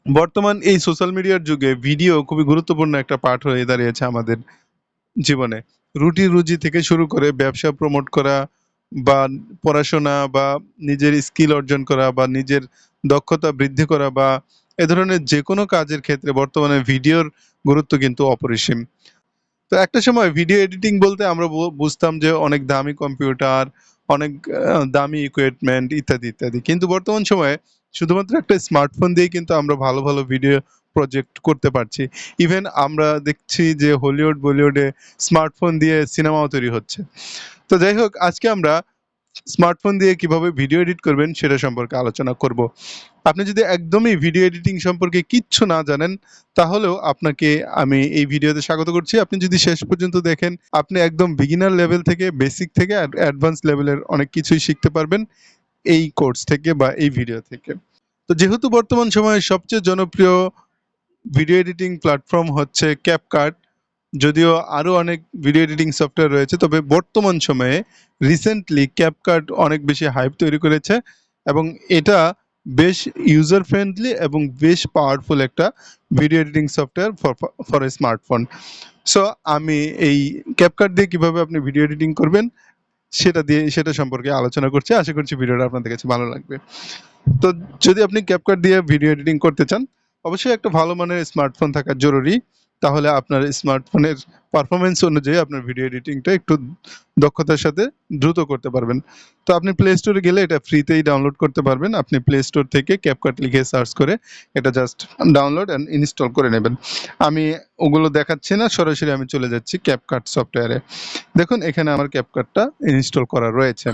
বর্তমান এই সোশ্যাল মিডিয়ার যুগে ভিডিও খুবই গুরুত্বপূর্ণ একটা পার্ট হয়ে দাঁড়িয়েছে আমাদের জীবনে। রুটি-রুজি থেকে শুরু করে ব্যবসা প্রমোট করা বা পড়াশোনা বা নিজের স্কিল অর্জন করা বা নিজের দক্ষতা বৃদ্ধি করা বা এ ধরনের যেকোনো কাজের ক্ষেত্রে বর্তমানে ভিডিওর গুরুত্ব কিন্তু অপরিসীম। তো একটা সময় ভিডিও এডিটিং বলতে আমরা বুঝতাম যে অনেক দামি কম্পিউটার, অনেক দামি ইকুইপমেন্ট ইত্যাদি, ইত্যাদি। কিন্তু বর্তমান সময়ে শুধুমাত্র একটা স্মার্টফোন দিয়েই কিন্তু আমরা ভালো, ভালো ভিডিও প্রজেক্ট করতে পারছি। ইভেন আমরা দেখছি যে হলিউড, বলিউডে স্মার্টফোন দিয়ে সিনেমাও তৈরি হচ্ছে। তো যাই হোক, আজকে আমরা স্মার্টফোন দিয়ে কিভাবে ভিডিও এডিট করবেন সেটা সম্পর্কে আলোচনা করব। আপনি যদি একদমই ভিডিও এডিটিং সম্পর্কে কিচ্ছু না জানেন, তাহলেও আপনাকে আমি এই ভিডিওতে স্বাগত করছি। আপনি যদি শেষ পর্যন্ত দেখেন, আপনি একদম বিগিনার লেভেল থেকে, বেসিক থেকে অ্যাডভান্স লেভেলের অনেক কিছুই শিখতে পারবেন এই কোর্স থেকে বা এই ভিডিও থেকে। তো যেহেতু বর্তমান সময়ে সবচেয়ে জনপ্রিয় ভিডিও এডিটিং প্ল্যাটফর্ম হচ্ছে ক্যাপকাট, যদিও আরো অনেক ভিডিও এডিটিং সফটওয়্যার রয়েছে, তবে বর্তমান সময়ে রিসেন্টলি ক্যাপকাট অনেক বেশি হাইপ তৈরি করেছে এবং এটা বেশ ইউজার ফ্রেন্ডলি এবং বেশ পাওয়ারফুল একটা video editing software for a smartphone. So আমি এই ক্যাপকাট দিয়ে কিভাবে আপনি ভিডিও এডিটিং করবেন সেটা সম্পর্কে আলোচনা করছি। আশা করছি ভিডিওটা আপনাদের কাছে ভালো লাগবে। তো যদি আপনি ক্যাপকাট দিয়ে ভিডিও এডিটিং করতে চান, অবশ্যই একটা ভালো মানের স্মার্টফোন থাকা জরুরি। তাহলে আপনার স্মার্টফোনের পারফরম্যান্স অনুযায়ী আপনার ভিডিও এডিটিংটা একটু দক্ষতার সাথে দ্রুত করতে পারবেন। তো আপনি প্লে স্টোরে গেলে এটা ফ্রিতেই ডাউনলোড করতে পারবেন। আপনি প্লে স্টোর থেকে ক্যাপকাট লিখে সার্চ করে এটা জাস্ট ডাউনলোড অ্যান্ড ইনস্টল করে নেবেন। আমি ওগুলো দেখাচ্ছি না, সরাসরি আমি চলে যাচ্ছি ক্যাপকাট সফটওয়্যারে। দেখুন এখানে আমার ক্যাপকাটটা ইনস্টল করা রয়েছে।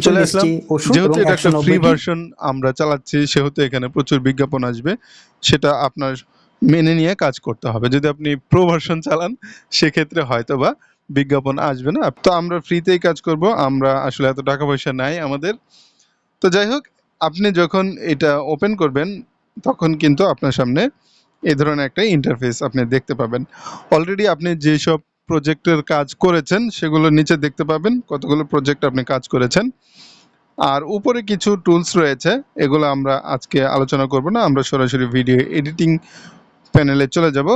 চলে আসলাম। 146টি ওষুধ যেহেতু এবং এটা একটা ফ্রি 190টি ভার্সন আমরা চালাচ্ছি, সেহেতু এখানে প্রচুর বিজ্ঞাপন আসবে। সেটা আপনার মেনে নিয়ে কাজ করতে হবে। যদি আপনি প্রো ভার্সন চালান, সেক্ষেত্রে হয়তোবা বিজ্ঞাপন আসবে না। তো আমরা ফ্রিতেই কাজ করব। আমরা আসলে এত টাকা পয়সা নাই আমাদের। তো যাই হোক, আপনি যখন এটা ওপেন করবেন, তখন কিন্তু আপনার সামনে এই ধরনের একটা ইন্টারফেস আপনি দেখতে পাবেন। অলরেডি আপনি যেসব প্রজেক্টের কাজ করেছেন, সেগুলো নিচে দেখতে পাবেন কতগুলো প্রজেক্ট আপনি কাজ করেছেন। আর উপরে কিছু টুলস রয়েছে, এগুলো আমরা আজকে আলোচনা করব না, আমরা সরাসরি ভিডিও এডিটিং প্যানেলে চলে যাব।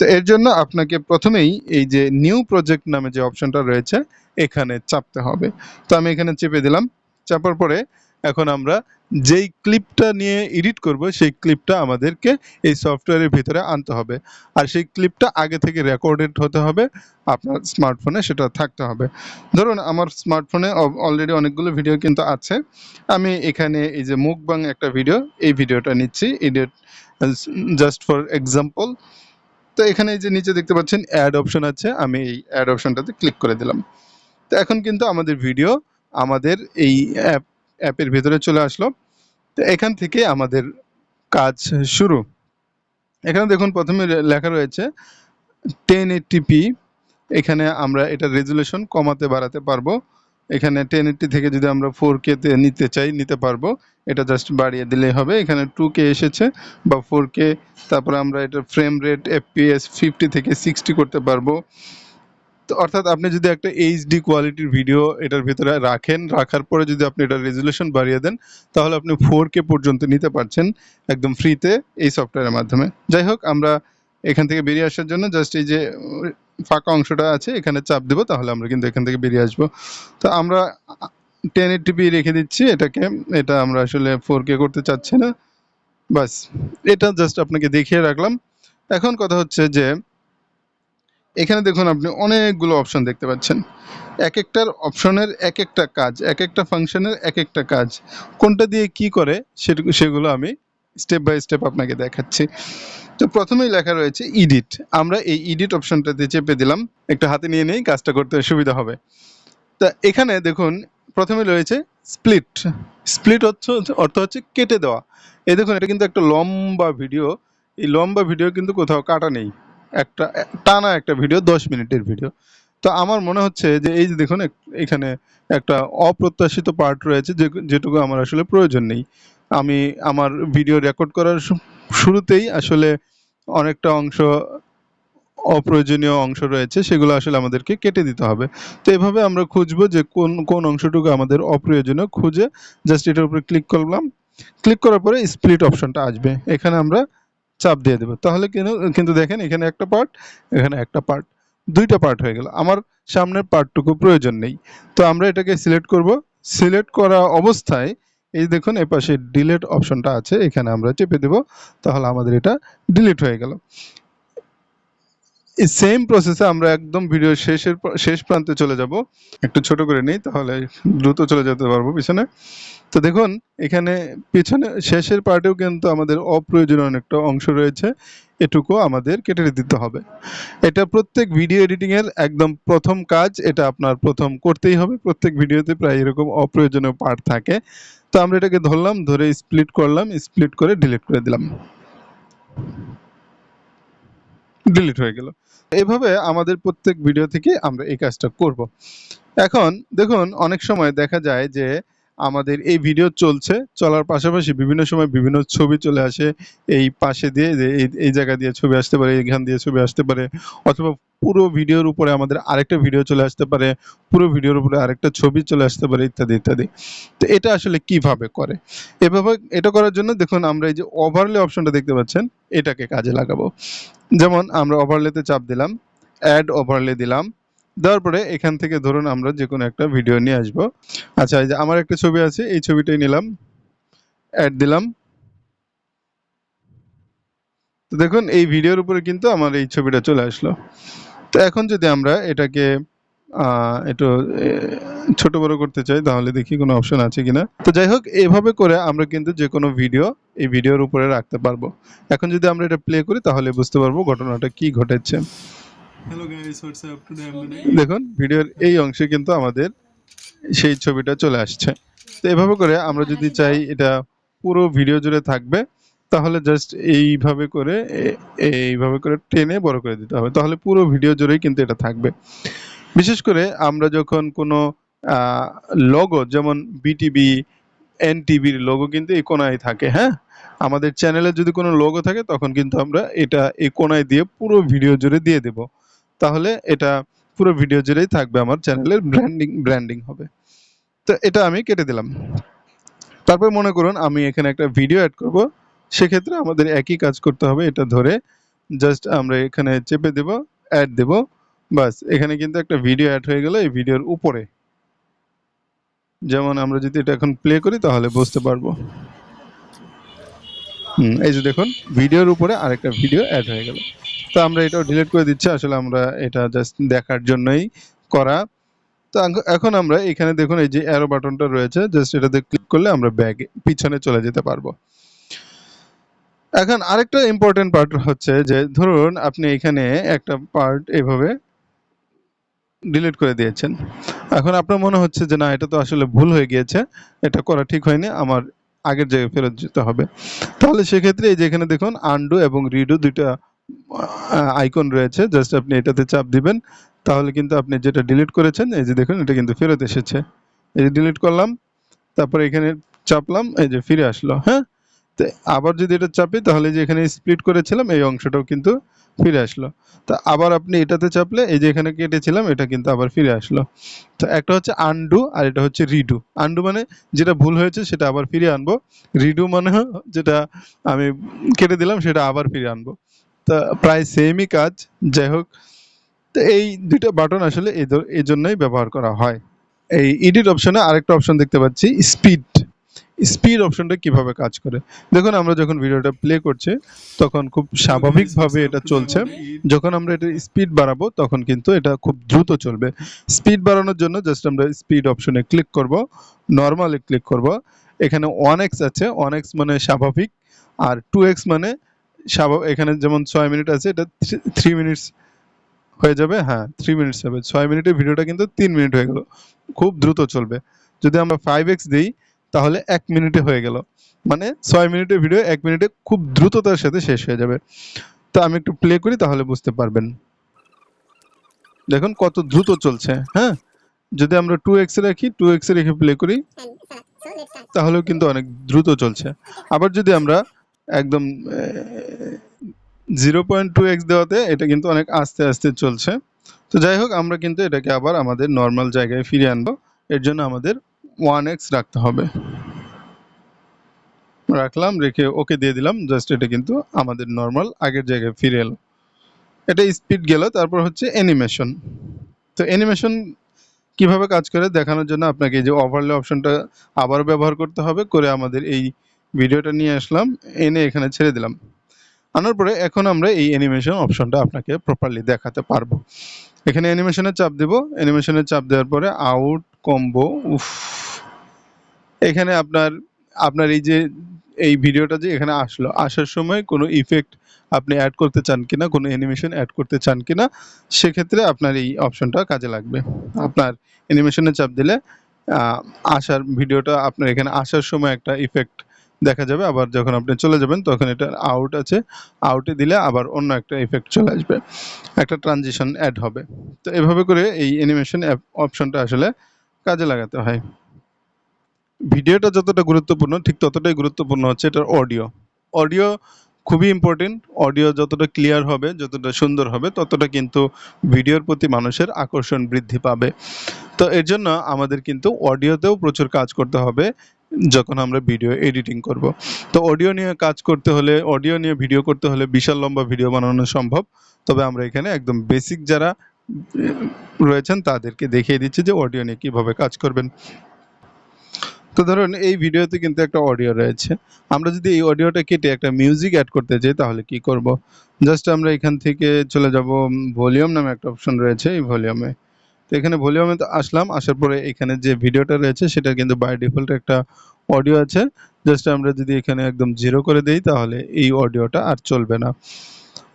তো এর জন্য আপনাকে প্রথমেই এই যে নিউ প্রজেক্ট নামে যে অপশনটা রয়েছে, এখানে চাপতে হবে। তো আমি এখানে চেপে দিলাম। চাপার পরে এখন আমরা যেই ক্লিপটা নিয়ে এডিট করব, সেই ক্লিপটা আমাদেরকে এই সফটওয়্যারের ভিতরে আনতে হবে। আর সেই ক্লিপটা আগে থেকে রেকর্ডেড হতে হবে, আপনার স্মার্টফোনে সেটা থাকতে হবে। ধরুন আমার স্মার্টফোনে অলরেডি অনেকগুলো ভিডিও কিন্তু আছে। আমি এখানে এই যে মুকবাং একটা ভিডিও, এই ভিডিওটা নিচ্ছি এডিট জাস্ট ফর এক্সাম্পল। তো এখানে এই যে নিচে দেখতে পাচ্ছেন অ্যাড অপশন আছে, আমি এই অ্যাড অপশনটাতে ক্লিক করে দিলাম। তো এখন কিন্তু আমাদের ভিডিও আমাদের এই অ্যাপের ভিতরে চলে আসলো। তো এখান থেকে আমাদের কাজ শুরু। এখানে দেখুন প্রথমে লেখা রয়েছে 1080p। এখানে আমরা এটা রেজুলেশন কমাতে বাড়াতে পারবো। এখানে 1080 থেকে যদি আমরা 4K তে নিতে চাই, নিতে পারবো। এটা জাস্ট বাড়িয়ে দিলেই হবে। এখানে 2K এসেছে বা 4K। তারপরে আমরা এটা ফ্রেম রেট FPS 50 থেকে 60 করতে পারবো। তো অর্থাৎ আপনি যদি একটা এইচডি কোয়ালিটির ভিডিও এটার ভিতরে রাখেন, রাখার পরে যদি আপনি এটা রেজুলেশন বাড়িয়ে দেন, তাহলে আপনি 4K পর্যন্ত নিতে পারছেন একদম ফ্রিতে এই সফটওয়্যারের মাধ্যমে। যাই হোক, আমরা এখান থেকে বেরিয়ে আসার জন্য জাস্ট এই যে ফাঁকা অংশটা আছে, এখানে চাপ দেবো, তাহলে আমরা কিন্তু এখান থেকে বেরিয়ে আসবো। তো আমরা 1080p রেখে দিচ্ছি এটাকে। এটা আমরা আসলে 4K করতে চাচ্ছি না। বাস, এটা জাস্ট আপনাকে দেখিয়ে রাখলাম। এখন কথা হচ্ছে যে এখানে দেখুন আপনি অনেকগুলো অপশন দেখতে পাচ্ছেন। এক একটার অপশনের এক একটা কাজ, এক একটা ফাংশনের এক একটা কাজ। কোনটা দিয়ে কি করে সেগুলো আমি স্টেপ বাই স্টেপ আপনাকে দেখাচ্ছি। তো প্রথমেই লেখা রয়েছে এডিট। আমরা এই এডিট অপশনটাতে চেপে দিলাম। একটু হাতে নিয়ে নেই, কাজটা করতে সুবিধা হবে। তা এখানে দেখুন প্রথমে রয়েছে স্প্লিট। স্প্লিট অর্থ হচ্ছে কেটে দেওয়া। এই দেখুন এটা কিন্তু একটা লম্বা ভিডিও। এই লম্বা ভিডিও কিন্তু কোথাও কাটা নেই, একটা টানা একটা ভিডিও, 10 মিনিটের ভিডিও। তো আমার মনে হচ্ছে যে এই যে দেখুন এখানে একটা অপ্রত্যাশিত পার্ট রয়েছে, যেটুকু আমার আসলে প্রয়োজন নেই। আমি আমার ভিডিও রেকর্ড করার শুরুতেই আসলে অনেকটা অংশ, অপ্রয়োজনীয় অংশ রয়েছে, সেগুলো আসলে আমাদেরকে কেটে দিতে হবে। তো এভাবে আমরা খুঁজবো যে কোন অংশটুকু আমাদের অপ্রয়োজনীয়, খুঁজে জাস্ট এটার উপরে ক্লিক করলাম। ক্লিক করার পরে স্প্লিট অপশনটা আসবে, এখানে আমরা চাপ দিয়ে দেবো। তাহলে কিন্তু দেখেন এখানে একটা পার্ট, এখানে একটা পার্ট, দুইটা পার্ট হয়ে গেল। আমার সামনের পার্টটুকু প্রয়োজন নেই, তো আমরা এটাকে সিলেক্ট করব। সিলেক্ট করা অবস্থায় এই দেখুন এই পাশে ডিলিট অপশনটা আছে, এখানে আমরা চেপে দেব, তাহলে আমাদের এটা ডিলিট হয়ে গেল। এই সেম প্রসেসে আমরা একদম ভিডিওর শেষ প্রান্তে চলে যাব। একটু ছোট করে নিই, তাহলে দ্রুত চলে যেতে পারবো পিছনে। তো দেখুন এখানে পিছনে শেষের পার্টেও কিন্তু আমাদের অপ্রয়োজনীয় অনেকটা অংশ রয়েছে, এটুকু আমাদের কেটে দিতে হবে। এটা প্রত্যেক ভিডিও এডিটিং এর একদম প্রথম কাজ, এটা আপনার প্রথম করতেই হবে। প্রত্যেক ভিডিওতে প্রায় এরকম অপ্রয়োজনীয় পার্ট থাকে। তো আমরা এটাকে ধরলাম, ধরে স্প্লিট করলাম, স্প্লিট করে ডিলিট করে দিলাম, ডিলিট হয়ে গেল। এইভাবে আমাদের প্রত্যেক ভিডিও থেকে আমরা এই কাজটা করব। এখন দেখুন অনেক সময় দেখা যায় যে আমাদের এই ভিডিও চলছে, চলার পাশাপাশি বিভিন্ন সময় বিভিন্ন ছবি চলে আসে এই পাশে দিয়ে, যে এই জায়গা দিয়ে ছবি আসতে পারে, এখান দিয়ে ছবি আসতে পারে, অথবা পুরো ভিডিওর উপরে আমাদের আরেকটা ভিডিও চলে আসতে পারে, পুরো ভিডিওর উপরে আরেকটা ছবি চলে আসতে পারে, ইত্যাদি ইত্যাদি। তো এটা আসলে কিভাবে করে? এভাবে এটা করার জন্য দেখুন আমরা এই যে ওভারলে অপশনটা দেখতে পাচ্ছেন, এটাকে কাজে লাগাবো। যেমন আমরা ওভারলেতে চাপ দিলাম, অ্যাড ওভারলে দিলাম, দেওয়ার পরে এখান থেকে ধরুন আমরা যে কোনো একটা ভিডিও নিয়ে আসবো। আচ্ছা, এই যে আমার একটা ছবি আছে, এই ছবিটাই নিলাম, অ্যাড দিলাম। তো দেখুন এই ভিডিওর উপরে কিন্তু আমার এই ছবিটা চলে আসলো। তো এখন যদি আমরা এটাকে একটু ছোট বড় করতে চাই, তাহলে দেখি কোনো অপশন আছে কিনা। তো যাই হোক, এভাবে করে আমরা কিন্তু যে কোনো ভিডিও এই ভিডিওর উপরে রাখতে পারবো। এখন যদি আমরা এটা প্লে করি, তাহলে বুঝতে পারবো ঘটনাটা কি ঘটেছে। Hello guys, WhatsApp, today I am দেখুন ভিডিওর এই অংশে কিন্তু আমাদের সেই ছবিটা চলে আসছে। তো এভাবে করে আমরা যদি চাই এটা পুরো ভিডিও জুড়ে থাকবে, তাহলে জাস্ট এইভাবে করে টেনে বড় করে দিতে হবে, তাহলে পুরো ভিডিও জুড়েই কিন্তু এটা থাকবে। বিশেষ করে আমরা যখন কোনো লোগো, যেমন বিটিভি, এনটিভির লোগো কিন্তু এই কোনায় থাকে, হ্যাঁ, আমাদের চ্যানেলে যদি কোনো লোগো থাকে তখন কিন্তু আমরা এটা এই কোনায় দিয়ে পুরো ভিডিও জুড়ে দিয়ে দেব, তাহলে এটা পুরো ভিডিও জুড়েই থাকবে, আমার চ্যানেলের ব্র্যান্ডিং হবে। তো এটা আমি কেটে দিলাম। তারপর মনে করুন আমি এখানে একটা ভিডিও অ্যাড করব, সেক্ষেত্রে আমাদের একই কাজ করতে হবে। এটা ধরে জাস্ট আমরা এখানে চেপে দেব, অ্যাড দেব, বাস এখানে কিন্তু একটা ভিডিও অ্যাড হয়ে গেল এই ভিডিওর উপরে। যেমন আমরা যদি এটা এখন প্লে করি, তাহলে বুঝতে পারবো। এই যে দেখুন ভিডিওর উপরে আরেকটা ভিডিও অ্যাড হয়ে গেল। তো আমরা এটাও ডিলিট করে দিচ্ছি, আসলে আমরা এটা জাস্ট দেখার জন্যই করা। তো এখন আমরা এখানে দেখুন এই যে অ্যারো বাটনটা রয়েছে, জাস্ট এটাতে ক্লিক করলে আমরা পিছনে চলে যেতে পারবো। এখন আরেকটা ইম্পর্টেন্ট পার্ট হচ্ছে যে ধরুন আপনি এখানে একটা পার্ট এভাবে ডিলিট করে দিয়েছেন। এখন আপনার মনে হচ্ছে যে না, এটা তো আসলে ভুল হয়ে গিয়েছে, এটা করা ঠিক হয়নি, আমার আগের জায়গায় ফেরত যেতে হবে। তাহলে সেক্ষেত্রে এই যে এখানে দেখুন আনডু এবং রিডু দুইটা আইকন রয়েছে, জাস্ট আপনি এটাতে চাপ দিবেন, তাহলে কিন্তু আপনি যেটা ডিলিট করেছেন এই যে দেখুন এটা কিন্তু ফেরত এসেছে। এই যে ডিলিট করলাম, তারপরে এখানে চাপলাম, এই যে ফিরে আসলো, হ্যাঁ। তো আবার যদি এটা চাপি, তাহলে যে এখানে স্প্লিট করেছিলাম এই অংশটাও কিন্তু ফিরে আসলো। তো আবার আপনি এটাতে চাপলে এই যে এখানে কেটেছিলাম এটা কিন্তু আবার ফিরে আসলো। তো একটা হচ্ছে আনডু আর এটা হচ্ছে রিডু। আনডু মানে যেটা ভুল হয়েছে সেটা আবার ফিরে আনবো, রিডু মানে যেটা আমি কেটে দিলাম সেটা আবার ফিরে আনবো। তা প্রায় সেমই কাজ। যাই হোক, তো এই দুইটা বাটন আসলে এই জন্যই ব্যবহার করা হয়। এই এডিট অপশনে আরেকটা অপশন দেখতে পাচ্ছি, স্পিড। স্পিড অপশনটা কিভাবে কাজ করে দেখুন, আমরা যখন ভিডিওটা প্লে করছি তখন খুব স্বাভাবিকভাবে এটা চলছে। যখন আমরা এটা স্পিড বাড়াবো তখন কিন্তু এটা খুব দ্রুত চলবে। স্পিড বাড়ানোর জন্য জাস্ট আমরা স্পিড অপশনে ক্লিক করব, নরমালে ক্লিক করব। এখানে 1x আছে, 1x মানে স্বাভাবিক, আর 2x মানে এখানে যেমন 6 মিনিট আছে, এটা 3 মিনিটস হয়ে যাবে, হ্যাঁ 3 মিনিটস হবে। 6 মিনিটের ভিডিওটা কিন্তু 3 মিনিট হয়ে গেল, খুব দ্রুত চলবে। যদি আমরা 5x দিই, তাহলে 1 মিনিটে হয়ে গেল, মানে 6 মিনিটের ভিডিও 1 মিনিটে খুব দ্রুততার সাথে শেষ হয়ে যাবে। তো আমি একটু প্লে করি, তাহলে বুঝতে পারবেন। দেখুন কত দ্রুত চলছে, হ্যাঁ। যদি আমরা 2x এ রাখি, 2x এ রেখে প্লে করি, তাহলেও কিন্তু অনেক দ্রুত চলছে। আবার যদি আমরা একদম 0.2x দেওয়াতে এটা কিন্তু অনেক আস্তে আস্তে চলছে। তো যাই হোক, আমরা কিন্তু এটাকে আবার আমাদের নর্মাল জায়গায় ফিরিয়ে আনবো, এর জন্য আমাদের 1x রাখতে হবে। রাখলাম, রেখে ওকে দিয়ে দিলাম। জাস্ট এটা কিন্তু আমাদের নরমাল আগের জায়গায় ফিরে এলো। এটা স্পিড গেল। তারপর হচ্ছে অ্যানিমেশন। তো অ্যানিমেশন কিভাবে কাজ করে দেখানোর জন্য আপনাকে এই যে ওভারলে অপশনটা আবারও ব্যবহার করতে হবে। করে আমাদের এই ভিডিওটা নিয়ে আসলাম, এনে এখানে ছেড়ে দিলাম। আনার পরে এখন আমরা এই অ্যানিমেশন অপশনটা আপনাকে প্রপারলি দেখাতে পারবো। এখানে অ্যানিমেশনে চাপ দেব। অ্যানিমেশনে চাপ দেওয়ার পরে আউট কম্বো। উফ, এখানে আপনার আপনার এই যে এই ভিডিওটা যে এখানে আসলো, আসার সময় কোনো ইফেক্ট আপনি অ্যাড করতে চান কিনা, কোনো অ্যানিমেশন অ্যাড করতে চান কিনা, সেক্ষেত্রে আপনার এই অপশনটা কাজে লাগবে। আপনার অ্যানিমেশনে চাপ দিলে আসার ভিডিওটা আপনার এখানে আসার সময় একটা ইফেক্ট দেখা যাবে, আবার যখন আপনি চলে যাবেন তখন এটা আউট আছে, আউটে দিলে আবার অন্য একটা ইফেক্ট চলে আসবে, একটা ট্রানজিশন অ্যাড হবে। তো এভাবে করে এই অ্যানিমেশন অপশনটা আসলে কাজে লাগাতে হয়। ভিডিওটা যতটা গুরুত্বপূর্ণ ঠিক ততটাই গুরুত্বপূর্ণ হচ্ছে এটার অডিও। অডিও খুবই ইম্পর্টেন্ট। অডিও যতটা ক্লিয়ার হবে, যতটা সুন্দর হবে, ততটা কিন্তু ভিডিওর প্রতি মানুষের আকর্ষণ বৃদ্ধি পাবে। তো এর জন্য আমাদের কিন্তু অডিওতেও প্রচুর কাজ করতে হবে যখন আমরা ভিডিও এডিটিং করব। তো অডিও নিয়ে কাজ করতে হলে, অডিও নিয়ে ভিডিও করতে হলে বিশাল লম্বা ভিডিও বানানো সম্ভব। তবে আমরা এখানে একদম বেসিক যারা রয়েছেন তাদেরকে দেখিয়ে দিচ্ছি যে অডিও নিয়ে কীভাবে কাজ করবেন। তো ধরুন এই ভিডিওতে কিন্তু একটা অডিও রয়েছে। আমরা যদি এই অডিওটা কেটে একটা মিউজিক অ্যাড করতে চাই তাহলে কি করব? জাস্ট আমরা এখান থেকে চলে যাব, ভলিউম নামে একটা অপশন রয়েছে, এই ভলিউমে। তো এখানে ভলিউমে তো আসলাম, আসার পরে এখানে যে ভিডিওটা রয়েছে সেটা কিন্তু বাই ডিফল্ট একটা অডিও আছে। জাস্ট আমরা যদি এখানে একদম 0 করে দেই তাহলে এই অডিওটা আর চলবে না।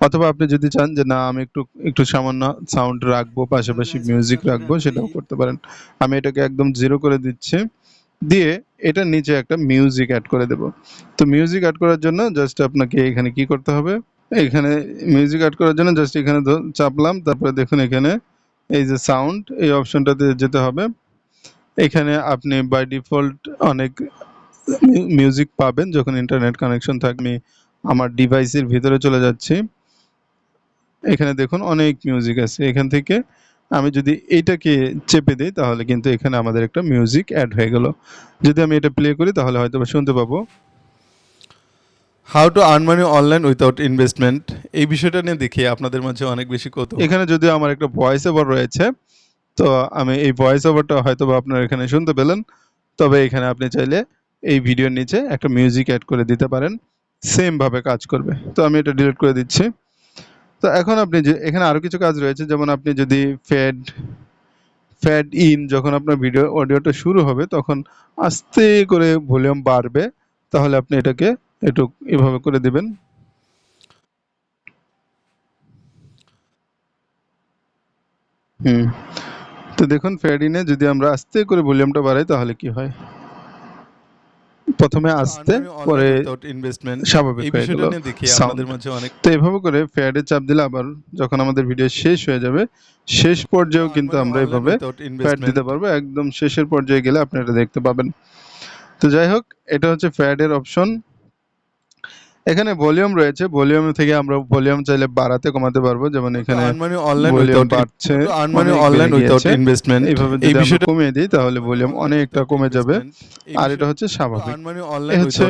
অথবা আপনি যদি চান যে না আমি একটু সামান্য সাউন্ড রাখবো, পাশাপাশি মিউজিক রাখবো, সেটাও করতে পারেন। আমি এটাকে একদম 0 করে দিচ্ছি। দিয়ে এটার নিচে একটা মিউজিক অ্যাড করে দেব। তো মিউজিক অ্যাড করার জন্য জাস্ট আপনাকে এখানে কি করতে হবে? এখানে মিউজিক অ্যাড করার জন্য জাস্ট এখানে চাপলাম। তারপরে দেখুন এখানে এই যে সাউন্ড, এই অপশনটাতে যেতে হবে। এখানে আপনি বাই ডিফল্ট অনেক মিউজিক পাবেন যখন ইন্টারনেট কানেকশন থাকবে। আমি আমার ডিভাইসের ভিতরে চলে যাচ্ছি। এখানে দেখুন অনেক মিউজিক আছে। এখান থেকে আমি যদি এইটাকে চেপে দিই তাহলে কিন্তু এখানে আমাদের একটা মিউজিক অ্যাড হয়ে গেল। যদি আমি এটা প্লে করি তাহলে হয়তো শুনতে পাবো। How to earn money online without investment, এই বিষয়টা নিয়ে দেখি আপনাদের মাঝে অনেক বেশি কৌতূহল। এখানে যদিও আমার একটা ভয়েস ওভার রয়েছে, তো আমি এই ভয়েস ওভারটা হয়তো আপনারা এখানে শুনতে পেলেন। তবে এখানে আপনি চাইলে এই ভিডিওর নিচে একটা মিউজিক অ্যাড করে দিতে পারেন, সেম ভাবে কাজ করবে। তো আমি এটা ডিলিট করে দিচ্ছি। তো এখন আপনি যে এখানে আরো কিছু কাজ রয়েছে, যেমন আপনি যদি ফ্যাড ইন, যখন আপনার ভিডিও অডিওটা শুরু হবে তখন আস্তে করে ভলিউম বাড়বে, তাহলে আপনি এটাকে একটু এভাবে করে দিবেন। তো দেখুন ফ্যাড ইনে যদি আমরা আস্তে করে ভলিউমটা বাড়াই তাহলে কি হয়? প্রথমে আস্তে, পরে স্বাভাবিক হয়ে গেল সাউন্ড। তো এভাবে করে ফ্যাডে চাপ দিলে আবার যখন আমাদের ভিডিও শেষ হয়ে যাবে, শেষ পর্যায়েও কিন্তু আমরা এভাবে ফ্যাড দিতে পারবো। একদম শেষের পর্যায়ে গেলে আপনি এটা দেখতে পাবেন। তো যাই হোক, এটা হচ্ছে ফ্যাডের অপশন। এখানে ভলিউম রয়েছে, ভলিউম থেকে আমরা ভলিউম চাইলে বাড়াতে কমাতে পারবো। যেমন এখানে ভলিউম বাড়ছে, এইভাবে যদি আমরা কমিয়ে দিই তাহলে ভলিউম অনেকটা কমে যাবে। আর এটা হচ্ছে স্বাভাবিক। এই হচ্ছে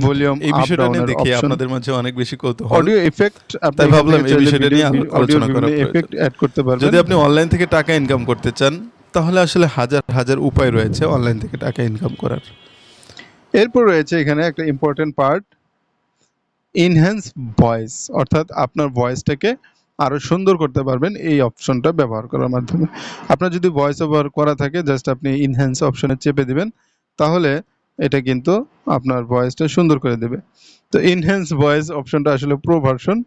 ভলিউম আপ ডাউনের অপশন। আপনাদের মাঝে অনেক বেশি কৌতূহল। অডিও ইফেক্ট, তাই ভাবলাম এই বিষয়টা নিয়ে আলোচনা করা প্রয়োজন। ইফেক্ট অ্যাড করতে পারবেন। যদি আপনি অনলাইন থেকে টাকা ইনকাম করতে চান তাহলে আসলে হাজার হাজার উপায় রয়েছে অনলাইন থেকে টাকা ইনকাম করার। এরপর রয়েছে এখানে একটা ইম্পর্টেন্ট পার্ট, ইনহ্যান্স ভয়েস, অর্থাৎ আপনার ভয়েসটাকে আরো সুন্দর করতে পারবেন এই অপশনটা ব্যবহার করার মাধ্যমে। আপনার যদি ভয়েস ওভার করা থাকে জাস্ট আপনি ইনহ্যান্স অপশনে চেপে দিবেন, তাহলে এটা কিন্তু আপনার ভয়েসটা সুন্দর করে দেবে। তো ইনহ্যান্স ভয়েস অপশনটা আসলে প্রো ভার্সন,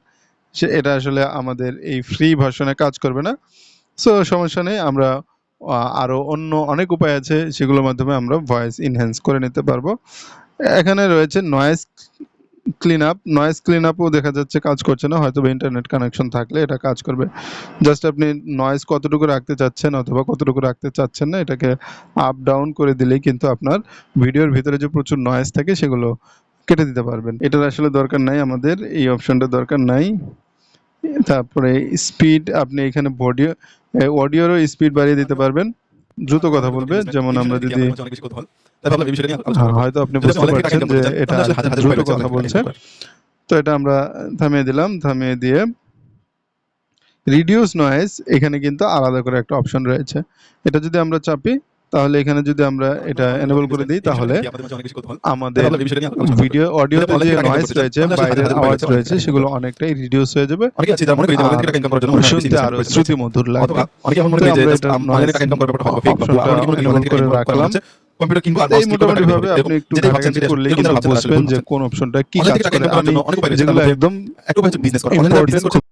এটা আসলে আমাদের এই ফ্রি ভার্সনে কাজ করবে না। সো সমস্যা নেই, আমরা আরো অন্য অনেক উপায় আছে, সেগুলোর মাধ্যমে আমরা ভয়েস ইনহ্যান্স করে নিতে পারবো। এখানে রয়েছে noise clean up. Noise clean আপও দেখা যাচ্ছে কাজ করছে না, হয়তো ইন্টারনেট কানেকশন থাকলে এটা কাজ করবে। জাস্ট আপনি নয়েজ কতটুকু রাখতে চাচ্ছেন অথবা কতটুকু রাখতে চাচ্ছেন না, এটাকে আপ ডাউন করে দিলেই কিন্তু আপনার ভিডিওর ভিতরে যে প্রচুর নয়েজ থাকে সেগুলো কেটে দিতে পারবেন। এটার আসলে দরকার নাই, আমাদের এই অপশনটা দরকার নাই। তারপরে স্পিড, আপনি এখানে অডিওরও স্পিড বাড়িয়ে দিতে পারবেন, দ্রুত কথা বলবে। যেমন আমরা যদি তাই ভাবলাম এই বিষয়টা নিয়ে আলোচনা করব। হয়তো আপনি যদি বুঝতে অনলাইন থেকে টাকা পারছেন ইনকাম যে করতে চান এটা তাহলে আসলে হাজার হাজার দ্রুত উপায় রয়েছে কথা অনলাইন থেকে টাকা বলছে। ইনকাম করার। তো এটা আমরা থামিয়ে দিলাম, থামিয়ে দিয়ে রিডিউস নয়েজ এখানে কিন্তু আলাদা করে একটা অপশন রয়েছে। এটা যদি আমরা চাপি তাহলে এখানে যদি আমরা এটা এনেবল করে দিই তাহলে আমাদের ভিডিও অডিওতে যে নয়েজ রয়েছে, বাইরের আওয়াজ রয়েছে, সেগুলো অনেকটাই রিডিউস হয়ে যাবে। অনেকে আছে যারা মনে করে যে অনলাইন থেকে টাকা ইনকাম করার জন্য মনে হয় বেশি শুনতে আরো ইনভেস্টমেন্ট রয়েছে। শ্রুতিমধুর লাগবে। অথবা অনেকে এমন মনে তো করে যে আমরা জাস্ট এটা অনলাইনে টাকা ইনকাম করার ব্যাপারটা হয়তো ফেক বা ভুয়া। আবার অনেকে মনে করে অনলাইন থেকে টাকা ইনকাম করার হচ্ছে কম্পিউটার কিনবো আর এই মাউস ক্লিক করবো মোটামুটি টাকা ভাবে বের হবে। আপনি একটু যেটাই ভাবছেন ঘাটাঘাটি সেটা করলেই এরকম কিন্তু যারা ভাবছেন তারা আসলে বুঝবেন ভুল যে ভাবছেন। কোন অপশনটা কি অনলাইন কাজ থেকে টাকা করে। ইনকাম করার আমি জন্য অনেক উপায় রয়েছে। যেগুলো তার মধ্যে একদম একটা উপায় হচ্ছে বিজনেস করা। অনলাইনে যারা বিজনেস ইম্পর্টেন্ট করছে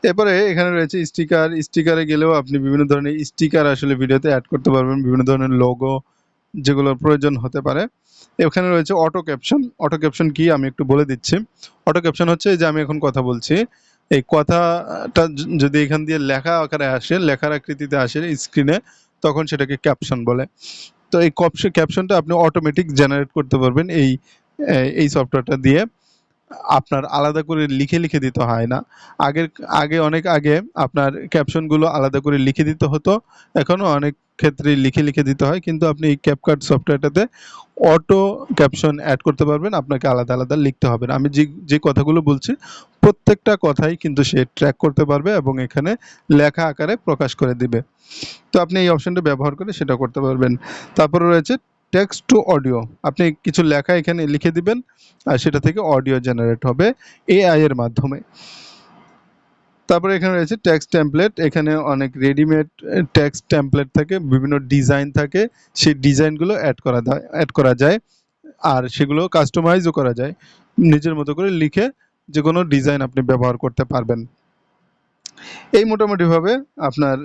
এরপরে এখানে রয়েছে স্টিকার। স্টিকারে গেলেও আপনি বিভিন্ন ধরনের স্টিকার আসলে ভিডিওতে অ্যাড করতে পারবেন, বিভিন্ন ধরনের লোগো যেগুলোর প্রয়োজন হতে পারে। এখানে রয়েছে অটো ক্যাপশন। অটো ক্যাপশন কি আমি একটু বলে দিচ্ছি। অটো ক্যাপশন হচ্ছে যে আমি এখন কথা বলছি, এই কথাটা যদি এখান দিয়ে লেখা আকারে আসে, লেখার আকৃতিতে আসে স্ক্রিনে, তখন সেটাকে ক্যাপশন বলে। তো এই ক্যাপশনটা আপনি অটোমেটিক জেনারেট করতে পারবেন এই সফটওয়্যারটা দিয়ে। আপনার আলাদা করে লিখে দিতে হয় না। অনেক আগে আপনার ক্যাপশনগুলো আলাদা করে লিখে দিতে হতো। এখনো অনেক ক্ষেত্রে লিখে দিতে হয়। কিন্তু আপনি এই ক্যাপকাট সফটওয়্যারটাতে অটো ক্যাপশন এড করতে পারবেন। আপনাকে আলাদা লিখতে হবে না। আমি যে কথাগুলো বলছি প্রত্যেকটা কথাই কিন্তু সে ট্র্যাক করতে পারবে এবং এখানে লেখা আকারে প্রকাশ করে দিবে। তো আপনি এই অপশনটা ব্যবহার করে সেটা করতে পারবেন। তারপরে রয়েছে টেক্সট টু অডিও। আপনি কিছু লেখা এখানে লিখে দিবেন আর সেটা থেকে অডিও জেনারেট হবে এআই এর মাধ্যমে। তারপরে এখানে রয়েছে টেক্সট টেমপ্লেট। এখানে অনেক রেডিমেড টেক্সট টেমপ্লেট থাকে, বিভিন্ন ডিজাইন থাকে। সেই ডিজাইনগুলো অ্যাড করা যায় আর সেগুলো কাস্টমাইজও করা যায়। নিজের মতো করে লিখে যে কোনো ডিজাইন আপনি ব্যবহার করতে পারবেন। এই মোটামুটিভাবে আপনার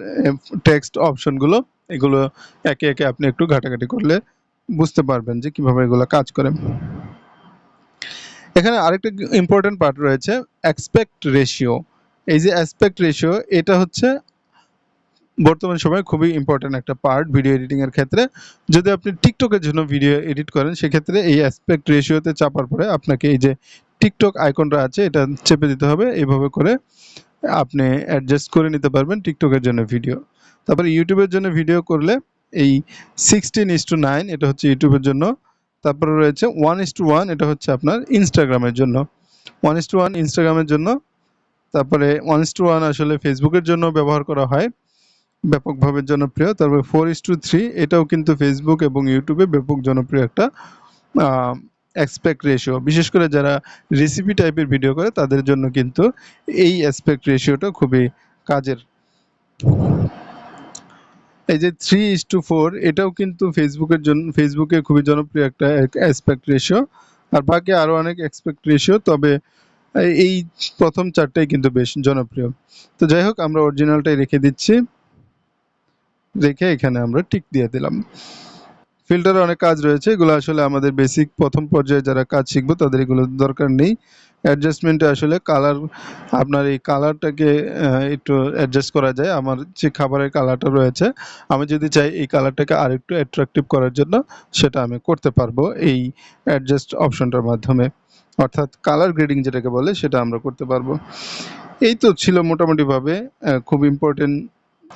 টেক্সট অপশনগুলো, এগুলো একে আপনি একটু ঘাটাঘাটি করলে বুঝতে পারবেন যে কিভাবে এগুলো কাজ করে। এখানে আরেকটা ইম্পর্টেন্ট পার্ট রয়েছে, অ্যাসপেক্ট রেশিও। এই যে অ্যাসপেক্ট রেশিও, এটা হচ্ছে বর্তমান সময়ে খুবই ইম্পর্টেন্ট একটা পার্ট ভিডিও এডিটিং এর ক্ষেত্রে। যদি আপনি টিকটকের জন্য ভিডিও এডিট করেন সেক্ষেত্রে এই অ্যাসপেক্ট রেশিওতে চাপার পরে আপনাকে এই যে টিকটক আইকনটা আছে এটা চেপে দিতে হবে। এইভাবে করে আপনি অ্যাডজাস্ট করে নিতে পারবেন টিকটকের জন্য ভিডিও। তারপরে ইউটিউবের জন্য ভিডিও করলে এই 16:9 এটা হচ্ছে ইউটিউবের জন্য। তারপরে রয়েছে 1:1, এটা হচ্ছে আপনার ইনস্টাগ্রামের জন্য। 1:1 ইনস্টাগ্রামের জন্য। তারপরে 1:1 আসলে ফেসবুকের জন্য ব্যবহার করা হয়, ব্যাপকভাবে জনপ্রিয়। তারপরে 4:3 এটাও কিন্তু ফেসবুক এবং ইউটিউবে ব্যাপক জনপ্রিয় একটা অ্যাসপেক্ট রেশিও, বিশেষ করে যারা রেসিপি টাইপের ভিডিও করে তাদের জন্য কিন্তু এই অ্যাসপেক্ট রেশিওটা খুবই কাজের। এই যে 3:4 এটাও কিন্তু ফেসবুকে খুবই জনপ্রিয় একটা অ্যাসপেক্ট রেশিও। আর বাকি আরো অনেক অ্যাসপেক্ট রেশিও, তবে এই প্রথম 4টাই কিন্তু বেশ জনপ্রিয়। তো যাই হোক, আমরা অরিজিনালটাই রেখে দিচ্ছি, রেখে এখানে আমরা টিক দিয়ে দিলাম। ফিল্টারে অনেক কাজ রয়েছে, এগুলো আসলে আমাদের বেসিক প্রথম পর্যায়ে যারা কাজ শিখবো তাদের এগুলো দরকার নেই। অ্যাডজাস্টমেন্টে আসলে কালার, আপনার এই কালারটাকে একটু অ্যাডজাস্ট করা যায়। আমার যে খাবারের কালারটা রয়েছে, আমি যদি চাই এই কালারটাকে আরেকটু অ্যাট্রাকটিভ করার জন্য, সেটা আমি করতে পারবো এই অ্যাডজাস্ট অপশনটার মাধ্যমে, অর্থাৎ কালার গ্রেডিং যেটাকে বলে সেটা আমরা করতে পারবো। এই তো ছিল মোটামুটিভাবে খুব ইম্পর্টেন্ট।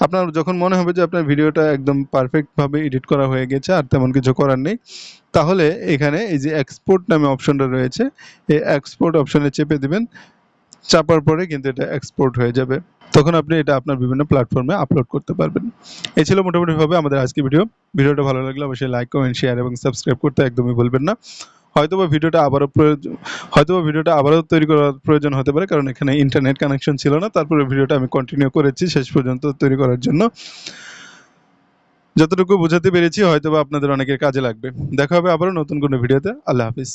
আপনার যখন মনে হবে যে আপনার ভিডিওটা একদম পারফেক্টভাবে এডিট করা হয়ে গেছে আর তেমন কিছু করার নেই, তাহলে এখানে এই যে এক্সপোর্ট নামে অপশনটা রয়েছে, এই এক্সপোর্ট অপশনে চেপে দিবেন। চাপার পরে কিন্তু এটা এক্সপোর্ট হয়ে যাবে, তখন আপনি এটা আপনার বিভিন্ন প্ল্যাটফর্মে আপলোড করতে পারবেন। এই ছিল মোটামুটিভাবে আমাদের আজকে ভিডিওটা ভালো লাগলে অবশ্যই লাইক, কমেন্ট, শেয়ার এবং সাবস্ক্রাইব করতে একদমই ভুলবেন না। হয়তোবা ভিডিওটা আবারও তৈরি করার প্রয়োজন হতে পারে, কারণ এখানে ইন্টারনেট কানেকশন ছিল না। তারপরে ভিডিওটা আমি কন্টিনিউ করেছি শেষ পর্যন্ত তৈরি করার জন্য। যতটুকু বোঝাতে পেরেছি হয়তোবা আপনাদের অনেকের কাজে লাগবে। দেখা হবে আবারও নতুন কোনো ভিডিওতে। আল্লাহ হাফিজ।